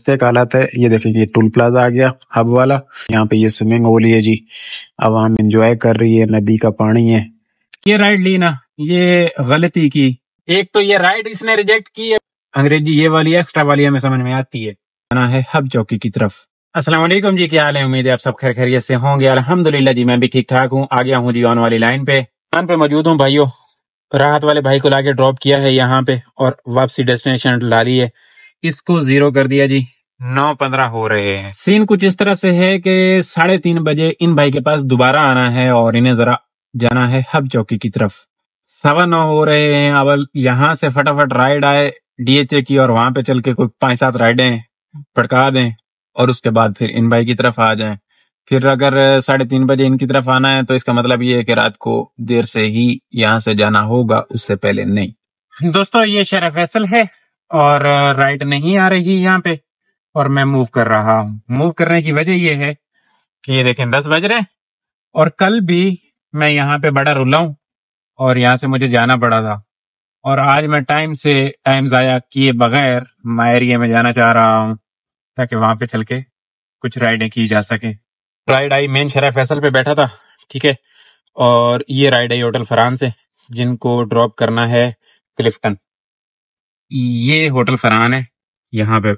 रास्ते का हालत है। ये देखिए ये टोल प्लाजा आ गया हब वाला, यहाँ पे ये स्विमिंग हो रही है जी। अब हम एंजॉय कर रही है, नदी का पानी है। ये राइड ली ना, ये गलती की। एक तो ये राइड इसने रिजेक्ट की है, अंग्रेजी ये वाली एक्स्ट्रा वाली हमें समझ में आती है। आना है हब चौकी की तरफ। अस्सलाम वालेकुम जी, क्या हाल है? उम्मीद है आप सब खैर खैरियत से होंगे। अल्हम्दुलिल्लाह जी, मैं भी ठीक ठाक हूँ। आ गया हूँ जी ऑन वाली लाइन पे मौजूद हूँ भाइयों। राहत वाले भाई को लाके ड्रॉप किया है यहाँ पे और वापसी डेस्टिनेशन ला ली है। इसको 0 कर दिया जी। 9:15 हो रहे हैं। सीन कुछ इस तरह से है कि 3:30 बजे इन भाई के पास दोबारा आना है और इन्हें जरा जाना है हब चौकी की तरफ। 9:15 हो रहे हैं। अब यहाँ से फटाफट राइड आए DHA की और वहां पे चल के कोई 5-7 राइडें पड़का दें और उसके बाद फिर इन भाई की तरफ आ जाएं। फिर अगर 3:30 बजे इनकी तरफ आना है तो इसका मतलब ये है कि रात को देर से ही यहाँ से जाना होगा, उससे पहले नहीं। दोस्तों ये शहर फैसल है और राइड नहीं आ रही यहाँ पे और मैं मूव कर रहा हूँ। मूव करने की वजह ये है कि ये देखें 10 बज रहे हैं और कल भी मैं यहाँ पे बड़ा रुला हूँ और यहाँ से मुझे जाना पड़ा था और आज मैं टाइम जाया किए बगैर मायरिया में जाना चाह रहा हूँ ताकि वहां पे चल के कुछ राइडें की जा सके। राइड आई मेन शहर फैसल पे बैठा था, ठीक है, और ये राइड आई होटल फरहान से, जिनको ड्रॉप करना है क्लिफ्टन। ये होटल फरहान है, यहाँ पे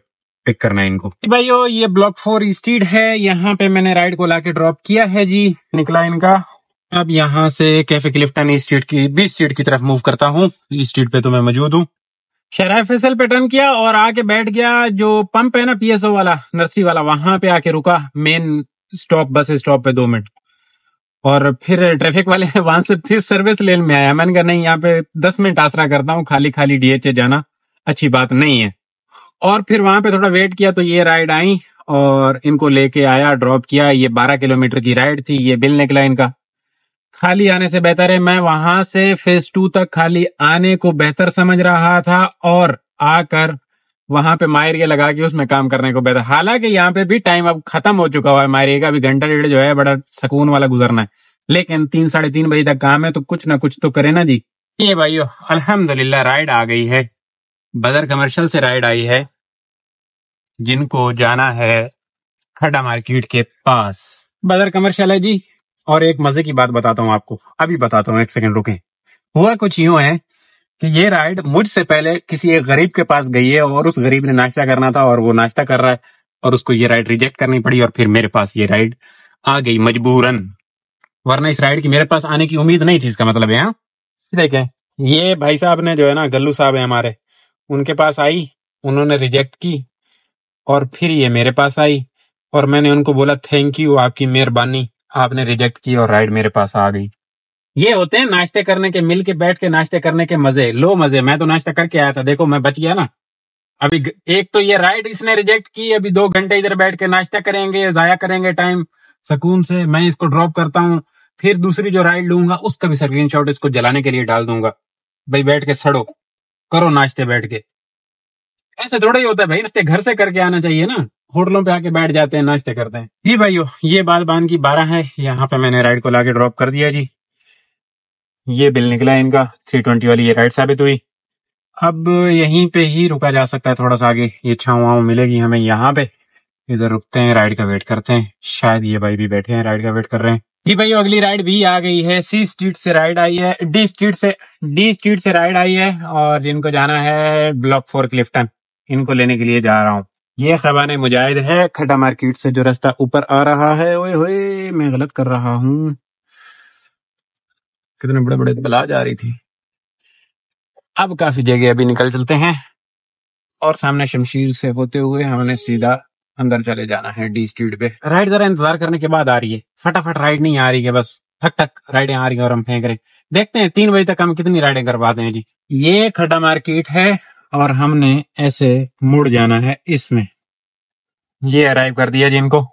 पिक करना है इनको। भाइयों ये ब्लॉक 4 स्ट्रीट है, यहाँ पे मैंने राइड को लाके ड्रॉप किया है जी। निकला इनका। अब यहाँ से कैफे क्लिफ्टन स्ट्रीट की बी स्ट्रीट की तरफ मूव करता हूँ। स्ट्रीट पे तो मैं मौजूद हूँ। शहर फैसल पे टर्न किया और आके बैठ गया। जो पंप है ना PSO वाला, नर्सरी वाला, वहां पे आके रुका मेन स्टॉप, बस स्टॉप पे 2 मिनट। और फिर ट्रैफिक वाले वहां से फिर सर्विस लेन में आया। मैंने कहा नहीं, यहाँ पे 10 मिनट आसरा करता हूँ, खाली खाली DHA जाना अच्छी बात नहीं है। और फिर वहां पे थोड़ा वेट किया तो ये राइड आई और इनको लेके आया, ड्रॉप किया। ये 12 किलोमीटर की राइड थी। ये बिल निकला इनका। खाली आने से बेहतर है, मैं वहां से फेज 2 तक खाली आने को बेहतर समझ रहा था और आकर वहां पे मायरिया लगा के उसमें काम करने को बेहतर। हालांकि यहाँ पे भी टाइम अब खत्म हो चुका हुआ है, मायरिया का भी घंटा डेढ़ जो है बड़ा सुकून वाला गुजरना है, लेकिन 3-3:30 बजे तक काम है तो कुछ ना कुछ तो करे ना जी। ये भाइयों अल्हम्दुलिल्लाह राइड आ गई है। बदर कमर्शियल से राइड आई है, जिनको जाना है खड्डा मार्केट के पास। बदर कमर्शियल है जी। और एक मजे की बात बताता हूँ आपको, अभी बताता हूँ, 1 सेकंड रुके। हुआ कुछ यूं है कि ये राइड मुझसे पहले किसी एक गरीब के पास गई है और उस गरीब ने नाश्ता करना था और वो नाश्ता कर रहा है और उसको ये राइड रिजेक्ट करनी पड़ी और फिर मेरे पास ये राइड आ गई मजबूरन, वरना इस राइड की मेरे पास आने की उम्मीद नहीं थी। इसका मतलब है हाँ। देखें ये भाई साहब ने जो है ना, गल्लू साहब है हमारे, उनके पास आई, उन्होंने रिजेक्ट की और फिर ये मेरे पास आई और मैंने उनको बोला थैंक यू, आपकी मेहरबानी, आपने रिजेक्ट की और राइड मेरे पास आ गई। ये होते हैं नाश्ते करने के, मिल के बैठ के नाश्ते करने के मजे। लो मजे, मैं तो नाश्ता करके आया था, देखो मैं बच गया ना। अभी एक तो ये राइड इसने रिजेक्ट की, अभी 2 घंटे इधर बैठ के नाश्ता करेंगे, जाया करेंगे टाइम सुकून से। मैं इसको ड्रॉप करता हूँ, फिर दूसरी जो राइड लूंगा उसका भी स्क्रीनशॉट इसको जलाने के लिए डाल दूंगा। भाई बैठ के सड़ो, करो नाश्ते बैठ के। ऐसे थोड़ा ही होता है भाई, नाश्ते घर से करके आना चाहिए ना। होटलों पे आके बैठ जाते हैं, नाश्ते करते हैं जी। भाइयों ये बात बान की 12 है, यहाँ पे मैंने राइड को लाके ड्रॉप कर दिया जी। ये बिल निकला इनका, 320 वाली ये राइड साबित हुई। अब यहीं पे ही रुका जा सकता है, थोड़ा सा आगे ये छाँव मिलेगी हमें यहाँ पे। इधर रुकते हैं, राइड का वेट करते हैं। शायद ये भाई भी बैठे हैं, राइड का वेट कर रहे हैं जी। भाई अगली राइड भी आ गई है। C स्ट्रीट से राइड आई है, D स्ट्रीट से राइड आई है और जिनको जाना है ब्लॉक 4 क्लिफ्टन, इनको लेने के लिए जा रहा हूँ। ये खबाने मुजाहिद है, खड्डा मार्केट से जो रास्ता ऊपर आ रहा है। ओए होए मैं गलत कर रहा हूँ, कितने बड़े बड़े बला जा रही थी। अब काफी जगह अभी निकल चलते हैं और सामने शमशीर से होते हुए हमने सीधा अंदर चले जाना है D स्ट्रीट पे। राइड जरा इंतजार करने के बाद आ रही है, फटाफट राइड नहीं आ रही है, बस ठक ठक राइडें आ रही है और हम फेंक रहे। देखते हैं 3 बजे तक हम कितनी राइडें करवाते हैं जी। ये खड्डा मार्केट है और हमने ऐसे मुड़ जाना है इसमें। ये अराइव कर दिया जी इनको।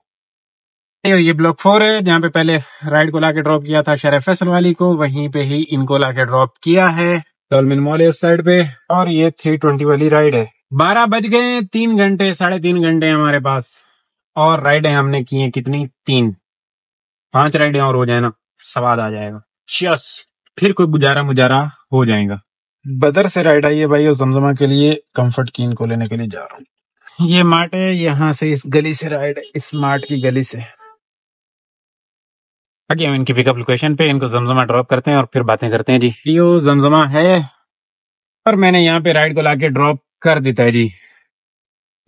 ये ब्लॉक 4 है, जहाँ पे पहले राइड को लाके ड्रॉप किया था शहर फैसल वाली को, वहीं पे ही इनको लाके ड्रॉप किया है। डॉल्फिन मॉल है उस साइड पे और ये 320 वाली राइड है। 12 बज गए, 3 घंटे 3.5 घंटे हमारे पास और राइडें हमने की हैं कितनी, 3-5 राइडें और हो जाए ना, स्वाद आ जाएगा। यस, फिर कोई गुजारा हो जाएगा। बदर से राइड आई है भाई और जमजमा के लिए कंफर्ट की इनको लेने के लिए जा रहा हूँ। ये मार्ट है, यहाँ से इस गली से राइड, इस मार्ट की गली से आगे हम इनकी पिकअप लोकेशन पे इनको जमजमा ड्रॉप करते हैं और फिर बातें करते हैं जी। यो जमजमा है और मैंने यहाँ पे राइड को लाके ड्रॉप कर देता है जी।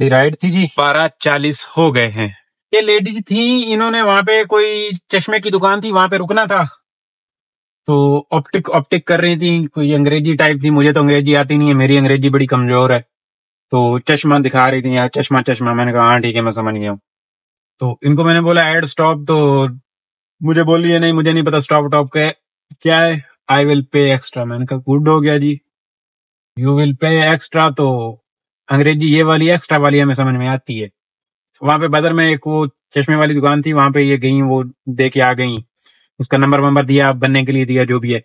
राइड थी जी 12:40 हो गए हैं। ये लेडीज थी, इन्होंने वहां पे कोई चश्मे की दुकान थी, वहां पे रुकना था, तो ऑप्टिक ऑप्टिक कर रही थी, कोई अंग्रेजी टाइप थी। मुझे तो अंग्रेजी आती नहीं है, मेरी अंग्रेजी बड़ी कमजोर है। तो चश्मा दिखा रही थी यार, चश्मा चश्मा। मैंने कहा हाँ ठीक है, मैं समझ गया हूँ। तो इनको मैंने बोला एड स्टॉप, तो मुझे बोली है नहीं मुझे नहीं पता स्टॉप टॉप का क्या है, आई विल पे एक्स्ट्रा। मैंने कहा गुड हो गया जी, यू विल पे एक्स्ट्रा। तो अंग्रेजी ये वाली एक्स्ट्रा वाली हमें समझ में आती है। वहां पे बदर में एक वो चश्मे वाली दुकान थी, वहां पे ये गई, वो दे के आ गई, उसका नंबर वंबर दिया, बनने के लिए दिया, जो भी है।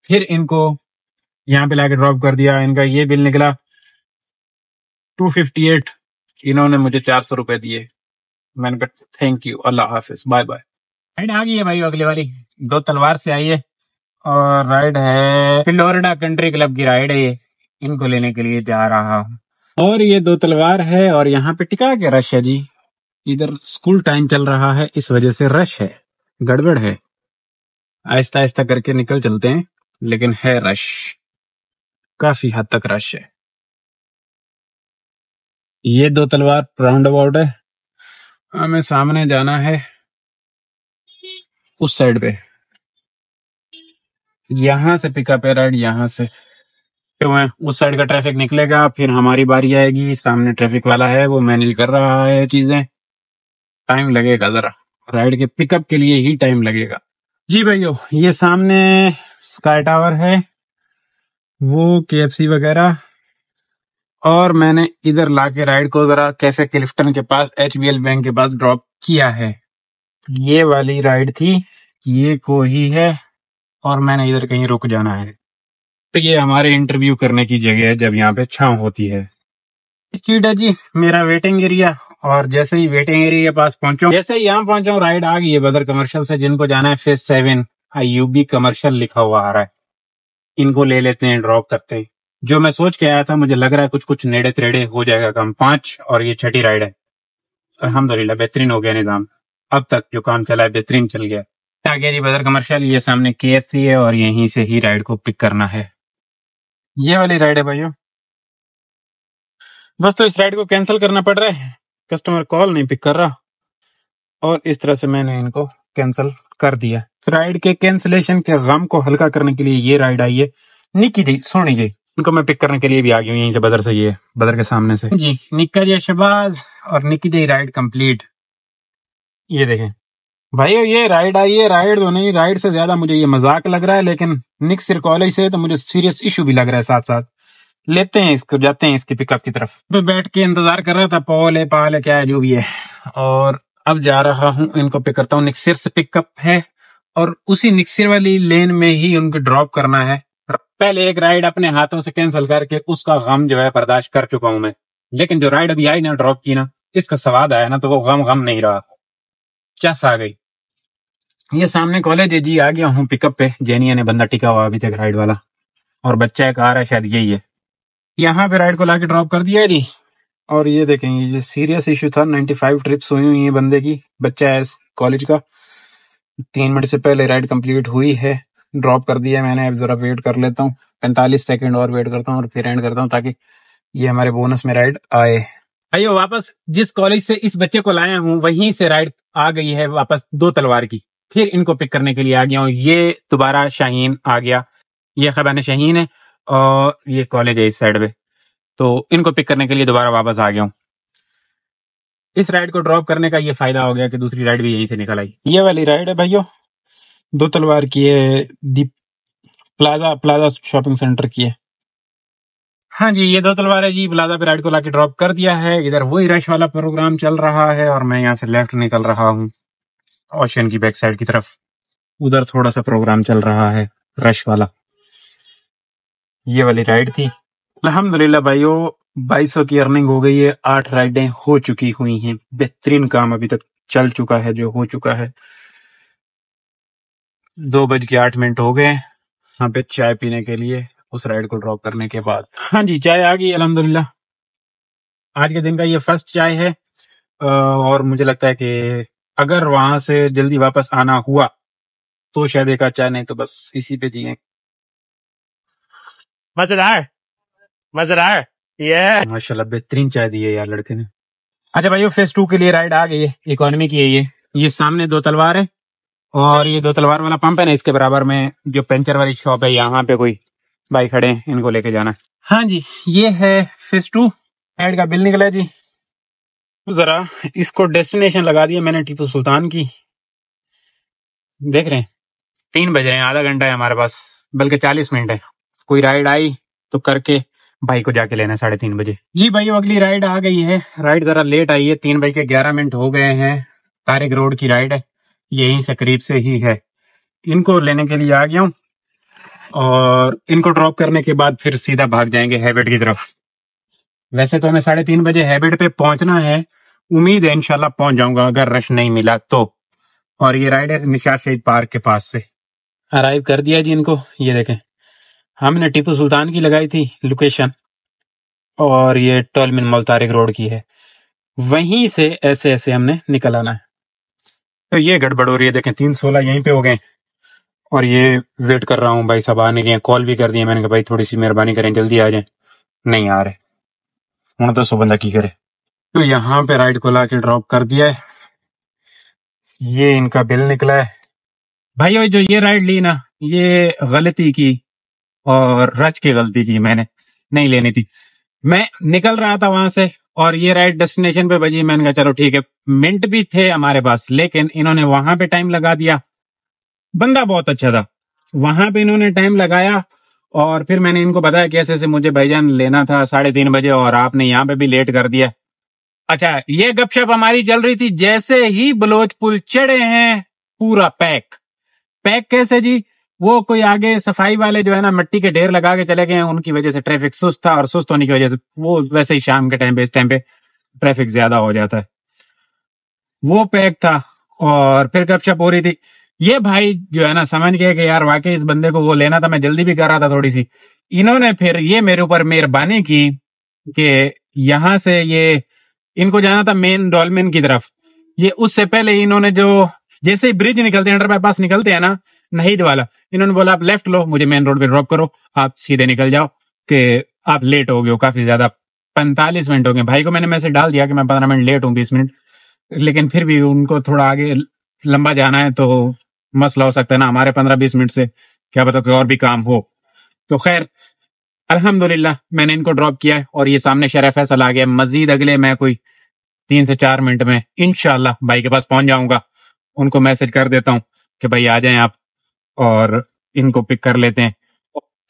फिर इनको यहाँ पे लाके ड्रॉप कर दिया। इनका ये बिल निकला 258। इन्होंने मुझे 400 रुपए दिए। मैंने कहा थैंक यू, अल्लाह हाफिज, बाय बाय। राइड आ गई है भाई, अगले वाली 2 तलवार से आई है और राइड है फ्लोरिडा कंट्री क्लब की राइड है ये। इनको लेने के लिए जा रहा हूँ और ये 2 तलवार है और यहाँ पे टिका के रश है जी। इधर स्कूल टाइम चल रहा है, इस वजह से रश है, गड़बड़ है। आहिस्ता आहिस्ता करके निकल चलते हैं, लेकिन है रश, काफी हद तक रश है। ये 2 तलवार राउंड अबाउट है, हमें सामने जाना है उस साइड पे। यहां से पिकअप है राइड, यहां से फिर मैं उस साइड का ट्रैफिक निकलेगा, फिर हमारी बारी आएगी। सामने ट्रैफिक वाला है, वो मैनेज कर रहा है चीजें। टाइम लगेगा जरा, राइड के पिकअप के लिए ही टाइम लगेगा जी भाइयों। ये सामने स्काई टावर है, वो KFC वगैरह, और मैंने इधर लाके राइड को जरा कैफे क्लिफ्टन के पास HBL बैंक के पास ड्रॉप किया है। ये वाली राइड थी, ये को ही है, और मैंने इधर कहीं रुक जाना है। तो ये हमारे इंटरव्यू करने की जगह है, जब यहाँ पे छांव होती है। स्ट्रीट है जी मेरा वेटिंग एरिया, और जैसे ही वेटिंग एरिया के पास पहुंचा, जैसे ही यहाँ पहुंचा हूँ, राइड आ गई है बदर कमर्शियल से। जिनको जाना है फेज 7 IUB कमर्शियल लिखा हुआ आ रहा है, इनको ले लेते हैं, ड्रॉप करते हैं। जो मैं सोच के आया था, मुझे लग रहा है कुछ कुछ नेड़े त्रेड़े हो जाएगा काम। 5 और ये 6ठी राइड है। अल्हम्दुलिल्लाह बेहतरीन हो गया निजाम, अब तक जो काम चला है बेहतरीन चल गया। आ गया जी बदर कमर्शियल, ये सामने KFC है और यहीं से ही राइड को पिक करना है। ये वाली राइड है भाइयों। दोस्तों इस राइड को कैंसिल करना पड़ रहा है, कस्टमर कॉल नहीं पिक कर रहा, और इस तरह से मैंने इनको कैंसिल कर दिया। राइड के कैंसिलेशन के गम को हल्का करने के लिए ये राइड आई है। निकी दी सोनी जी, इनको मैं पिक करने के लिए भी आ गई हूँ यहीं से, बदर से, ये बदर के सामने से जी। निक्का जी शहबाज और निकी दी राइड कंप्लीट। ये देखें भाइयों, ये राइड आई है, राइड तो नहीं, राइड से ज्यादा मुझे ये मजाक लग रहा है, लेकिन निक्सर कॉलेज से तो मुझे सीरियस इशू भी लग रहा है साथ साथ। लेते हैं इसको, जाते हैं इसकी पिकअप की तरफ। मैं बैठ के इंतजार कर रहा था, पॉल है पाल है क्या है जो भी है, और अब जा रहा हूँ, इनको पिक करता हूँ। निक्सर से पिकअप है और उसी निक्सर वाली लेन में ही उनको ड्रॉप करना है। पहले एक राइड अपने हाथों से कैंसिल करके उसका गम जो है बर्दाश्त कर चुका हूं मैं, लेकिन जो राइड अभी आई ना, ड्रॉप की ना, इसका स्वाद आया ना, तो वो गम गम नहीं रहा, चस आ गई। ये सामने कॉलेज है जी, आ गया हूँ पिकअप पे। जेनिया ने बंदा टिका हुआ अभी तक राइड वाला, और बच्चा एक आ रहा है, शायद यही है। यहाँ पे राइड को लाके ड्रॉप कर दिया है जी। और ये देखेंगे, ये सीरियस इशू था, 95 ट्रिप्स हुई हुई है बंदे की, बच्चा है कॉलेज का। 3 मिनट से पहले राइड कंप्लीट हुई है, ड्रॉप कर दिया मैंने। अब जरा वेट कर लेता हूँ, 45 सेकंड और वेट करता हूँ और फिर एंड करता हूँ, ताकि ये हमारे बोनस में राइड आए। आइयो वापस जिस कॉलेज से इस बच्चे को लाया हूँ, वहीं से राइड आ गई है वापस 2 तलवार की। फिर इनको पिक करने के लिए आ गया हूँ। ये दोबारा शाहीन आ गया, ये खबान शाहीन है और ये कॉलेज है इस साइड पे, तो इनको पिक करने के लिए दोबारा वापस आ गया हूँ। इस राइड को ड्रॉप करने का ये फायदा हो गया कि दूसरी राइड भी यहीं से निकल आई। ये वाली राइड है भाइयों, 2 तलवार की है, दी प्लाजा शॉपिंग सेंटर की है। हाँ जी, ये 2 तलवार है जी, प्लाजा पे राइड को लाके ड्रॉप कर दिया है। इधर वही रश वाला प्रोग्राम चल रहा है और मैं यहाँ से लेफ्ट निकल रहा हूँ ओशन की बैक साइड की तरफ। उधर थोड़ा सा प्रोग्राम चल रहा है रश वाला। ये वाली राइड थी। अल्हम्दुलिल्लाह भाइयों, 2200 की अर्निंग हो गई है, 8 राइडें हो चुकी हुई हैं। बेहतरीन काम अभी तक चल चुका है, जो हो चुका है। 2:08 हो गए यहाँ पे चाय पीने के लिए, उस राइड को ड्रॉप करने के बाद। हाँ जी, चाय आ गई अल्हम्दुलिल्लाह। आज के दिन का ये फर्स्ट चाय है। और मुझे लगता है कि अगर वहां से जल्दी वापस आना हुआ तो शायद एक आध चाय, नहीं तो बस इसी पे जिए। मजेदार मजेदार ये माशाल्लाह बेहतरीन चाय दी है यार लड़के ने। अच्छा भाइयों, फेज 2 के लिए राइड आ गई है। इकोनॉमी की है ये सामने दो तलवार है और ये दो तलवार वाला पंप है ना, इसके बराबर में जो पंचर वाली शॉप है, यहाँ पे कोई भाई खड़े हैं, इनको लेके जाना। हाँ जी, ये है फेज 2। राइड का बिल निकला जी। जरा इसको डेस्टिनेशन लगा दिया मैंने टीपू सुल्तान की। देख रहे हैं 3 बज रहे हैं, आधा घंटा है हमारे पास, बल्कि 40 मिनट है। कोई राइड आई तो करके भाई को जाके लेना 3:30 बजे। जी भाई, अगली राइड आ गई है। राइड जरा लेट आई है, 3:11 हो गए हैं। तारिक रोड की राइड है, यहीं से करीब से ही है। इनको लेने के लिए आ गया हूँ और इनको ड्रॉप करने के बाद फिर सीधा भाग जाएंगे हैबिट की तरफ। वैसे तो हमें 3:30 बजे हैबिट पे पहुंचना है। उम्मीद है इंशाल्लाह पहुंच जाऊंगा अगर रश नहीं मिला तो। और ये राइड है निशात शहीद पार्क के पास से। अराइव कर दिया जी इनको। ये देखें, हमने टीपू सुल्तान की लगाई थी लोकेशन और ये 12 मिन मॉल तारिक रोड की है। वहीं से ऐसे ऐसे हमने निकल आना है। तो ये गड़बड़ हो रही है, देखें 3:16 यहीं पे हो गए और ये वेट कर रहा हूँ, भाई साहब आ नहीं रहे हैं। कॉल भी कर दिया मैंने कहा भाई थोड़ी सी मेहरबानी करें, जल्दी आ जाए। नहीं आ रहे, हूं तो सो बंदा की करे। तो यहाँ पे राइड को ला के ड्रॉप कर दिया है। ये इनका बिल निकला है। भाई जो ये राइड ली ना, ये गलती की और रच के गलती की, मैंने नहीं लेनी थी। मैं निकल रहा था वहां से और ये राइड डेस्टिनेशन पे बजी। मैंने कहा चलो ठीक है, मिनट भी थे हमारे पास, लेकिन इन्होंने वहां पे टाइम लगा दिया। बंदा बहुत अच्छा था, वहां पे इन्होंने टाइम लगाया और फिर मैंने इनको बताया कि ऐसे मुझे भाईजान लेना था 3:30 बजे और आपने यहाँ पे भी लेट कर दिया। अच्छा, ये गपशप हमारी चल रही थी। जैसे ही बलोच पुल चढ़े हैं, पूरा पैक। कैसे जी? वो कोई आगे सफाई वाले जो है ना मिट्टी के ढेर लगा के चले गए हैं, उनकी वजह से ट्रैफिक सुस्त था और सुस्त होने की वजह से वो वैसे ही शाम के टाइम पे, इस टाइम पे ट्रैफिक ज्यादा हो जाता है। वो पैक था और फिर गपशप हो रही थी। ये भाई जो है ना समझ गए कि यार वाकई इस बंदे को वो लेना था, मैं जल्दी भी कर रहा था थोड़ी सी। इन्होंने फिर ये मेरे ऊपर मेहरबानी की कि यहां से ये इनको जाना था मेन डॉल्मेन की तरफ। ये उससे पहले इन्होंने जो जैसे ही ब्रिज निकलते हैं, अंडर बाईपास निकलते हैं ना नहीद वाला, इन्होंने बोला आप लेफ्ट लो, मुझे मेन रोड पे ड्रॉप करो, आप सीधे निकल जाओ कि आप लेट हो गए हो काफी ज्यादा। 45 मिनट हो गए। भाई को मैंने मैसेज डाल दिया कि मैं 15 मिनट लेट हूँ, 20 मिनट, लेकिन फिर भी उनको थोड़ा आगे लंबा जाना है तो मसला हो सकता है ना, हमारे 15-20 मिनट से क्या पता कोई और भी काम हो। तो खैर अल्हम्दुलिल्लाह मैंने इनको ड्रॉप किया है और ये सामने शरफ फैसल आ गया। मजीद अगले मैं कोई 3 से 4 मिनट में इंशाल्लाह भाई के पास पहुंच जाऊंगा। उनको मैसेज कर देता हूँ कि भाई आ जाएं आप और इनको पिक कर लेते हैं।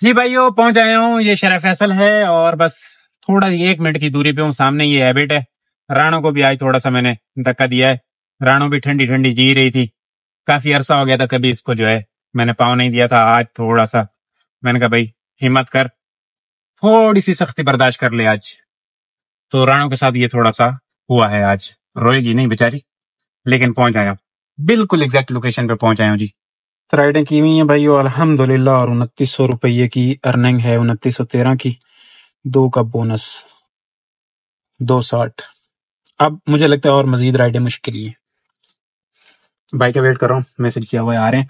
जी भाइयों, पहुंच आया हूँ। ये शरफ फैसल है और बस थोड़ा 1 मिनट की दूरी पे हूँ। सामने ये हैबिट है। राणो को भी आज थोड़ा सा मैंने धक्का दिया है। राणो भी ठंडी ठंडी जी रही थी। काफी अरसा हो गया था कभी इसको जो है मैंने पाँव नहीं दिया था। आज थोड़ा सा मैंने कहा भाई हिम्मत कर, थोड़ी सी सख्ती बर्दाश्त कर ले आज। तो राणो के साथ ये थोड़ा सा हुआ है आज। रोएगी नहीं बेचारी, लेकिन पहुंच आया हूं, बिल्कुल एग्जैक्ट लोकेशन पे पहुंच आया हूं जी। तो राइडें की हुई हैं भाई अल्हम्दुलिल्लाह और 2900 रुपये की अर्निंग है, 2913 की। 2 का बोनस 260। अब मुझे लगता है और मजीद राइडें मुश्किल ही है। भाई का वेट कर रहा हूँ, मैसेज किया हुआ है, आ रहे हैं।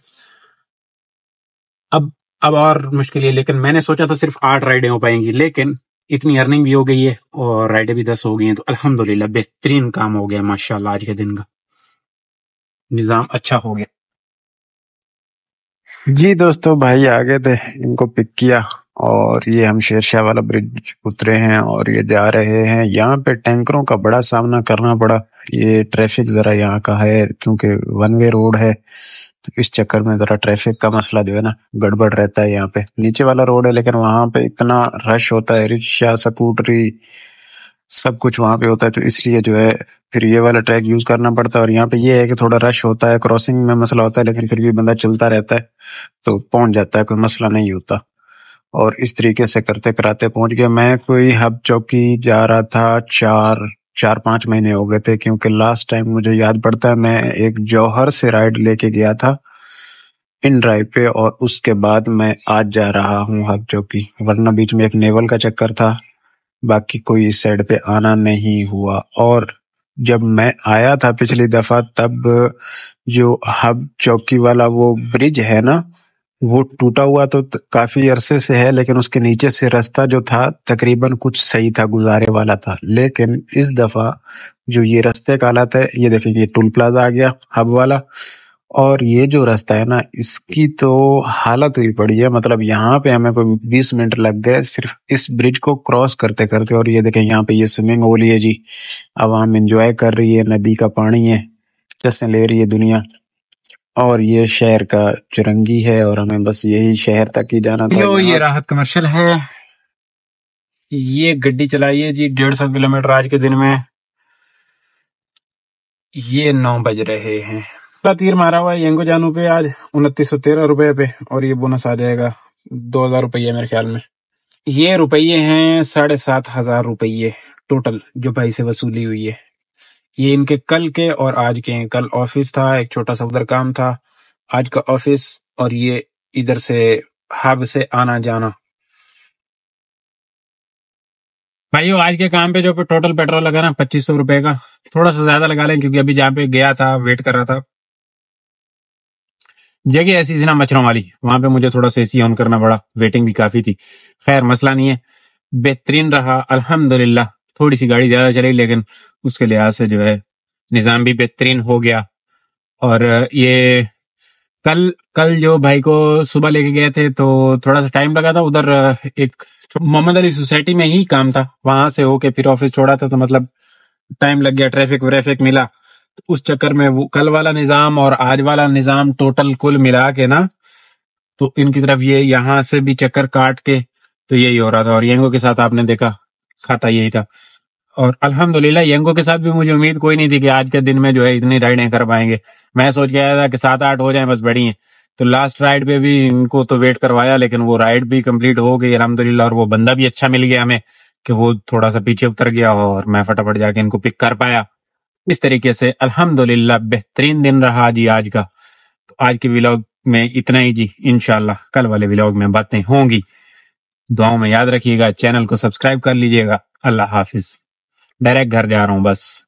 अब और मुश्किल है, लेकिन मैंने सोचा था सिर्फ 8 राइडें हो पाएंगी, लेकिन इतनी अर्निंग भी हो गई है और राइडें भी 10 हो गई हैं। तो अल्हम्दुलिल्लाह बेहतरीन काम हो गया माशाल्लाह। आज के दिन का निजाम अच्छा हो गया। जी दोस्तों, भाई आ गए थे, इनको पिक किया और ये हम शेरशाह वाला ब्रिज उतरे हैं और ये जा रहे हैं। यहाँ पे टैंकरों का बड़ा सामना करना पड़ा। ये ट्रैफिक जरा यहाँ का है क्योंकि 1 वे रोड है, तो इस चक्कर में जरा ट्रैफिक का मसला जो है ना गड़बड़ रहता है। यहाँ पे नीचे वाला रोड है लेकिन वहां पे इतना रश होता है, रिक्शा स्कूटरी सब कुछ वहां पे होता है, तो इसलिए जो है फिर ये वाला ट्रैक यूज करना पड़ता है। और यहाँ पे ये है कि थोड़ा रश होता है, क्रॉसिंग में मसला होता है, लेकिन फिर भी बंदा चलता रहता है तो पहुंच जाता है, कोई मसला नहीं होता। और इस तरीके से करते कराते पहुंच गया। मैं कोई हब चौकी जा रहा था, 4-5 महीने हो गए थे, क्योंकि लास्ट टाइम मुझे याद पड़ता है मैं एक जौहर से राइड लेके गया था इन ड्राइव पे और उसके बाद मैं आज जा रहा हूँ हब चौकी, वरना बीच में एक नेवल का चक्कर था, बाकी कोई इस साइड पे आना नहीं हुआ। और जब मैं आया था पिछली दफा तब जो हब चौकी वाला वो ब्रिज है ना, वो टूटा हुआ तो काफी अरसे से है, लेकिन उसके नीचे से रास्ता जो था तकरीबन कुछ सही था, गुजारे वाला था। लेकिन इस दफा जो ये रास्ते का हालत है, ये देखेंगे, ये टोल प्लाजा आ गया हब वाला, और ये जो रास्ता है ना, इसकी तो हालत हुई पड़ी है। मतलब यहाँ पे हमें कोई 20 मिनट लग गए सिर्फ इस ब्रिज को क्रॉस करते करते। और ये देखें, यहाँ पे ये स्विमिंग हो रही है जी, आवाम एंजॉय कर रही है, नदी का पानी है, जैसे ले रही है दुनिया। और ये शहर का चुरंगी है और हमें बस यही शहर तक ही जाना था। ये राहत कमर्शियल है, ये गड्डी चलाई है जी 150 किलोमीटर आज के दिन में। ये 9 बज रहे हैं। तीर मारा हुआ है यंगो जानू पे आज 2913 रुपए पे, और ये बोनस आ जाएगा 2000 रुपये मेरे ख्याल में। ये रुपये हैं 7500 रुपये टोटल जो भाई से वसूली हुई है। ये इनके कल के और आज के हैं। कल ऑफिस था, एक छोटा सा उधर काम था, आज का ऑफिस, और ये इधर से हब से आना जाना। भाइयों आज के काम पे जो टोटल पेट्रोल लगा ना 2500 रुपए का, थोड़ा सा ज्यादा लगा लें क्योंकि अभी जहाँ पे गया था वेट कर रहा था, जगह ऐसी थी ना मच्छरों वाली, वहां पे मुझे थोड़ा सा एसी ऑन करना पड़ा, वेटिंग भी काफी थी। खैर मसला नहीं है, बेहतरीन रहा अल्हम्दुलिल्लाह। थोड़ी सी गाड़ी ज्यादा चली लेकिन उसके लिहाज से जो है निजाम भी बेहतरीन हो गया। और ये कल जो भाई को सुबह लेके गए थे तो थोड़ा सा टाइम लगा था उधर, एक मोहम्मद अली सोसाइटी में ही काम था, वहां से होके फिर ऑफिस छोड़ा था, तो मतलब टाइम लग गया, ट्रैफिक व्रैफिक मिला, तो उस चक्कर में वो कल वाला निजाम और आज वाला निजाम टोटल कुल मिला के ना, तो इनकी तरफ ये यहाँ से भी चक्कर काट के तो यही हो रहा था। और यंगो के साथ आपने देखा खाता यही था। और अल्हम्दुलिल्लाह यंगो के साथ भी मुझे उम्मीद कोई नहीं थी कि आज के दिन में जो है इतनी राइडें कर पाएंगे। मैं सोच के आया था कि 7-8 हो जाए बस बड़ी हैं। तो लास्ट राइड पे भी इनको तो वेट करवाया, लेकिन वो राइड भी कंप्लीट हो गई अल्हम्दुलिल्लाह। और वो बंदा भी अच्छा मिल गया हमें कि वो थोड़ा सा पीछे उतर गया और मैं फटाफट जाके इनको पिक कर पाया। इस तरीके से अल्हम्दुलिल्लाह बेहतरीन दिन रहा जी आज का। तो आज के व्लॉग में इतना ही जी, इंशाल्लाह कल वाले व्लॉग में बातें होंगी। दुआओं में याद रखिएगा, चैनल को सब्सक्राइब कर लीजिएगा। अल्लाह हाफिज। डायरेक्ट घर जा रहा हूं बस।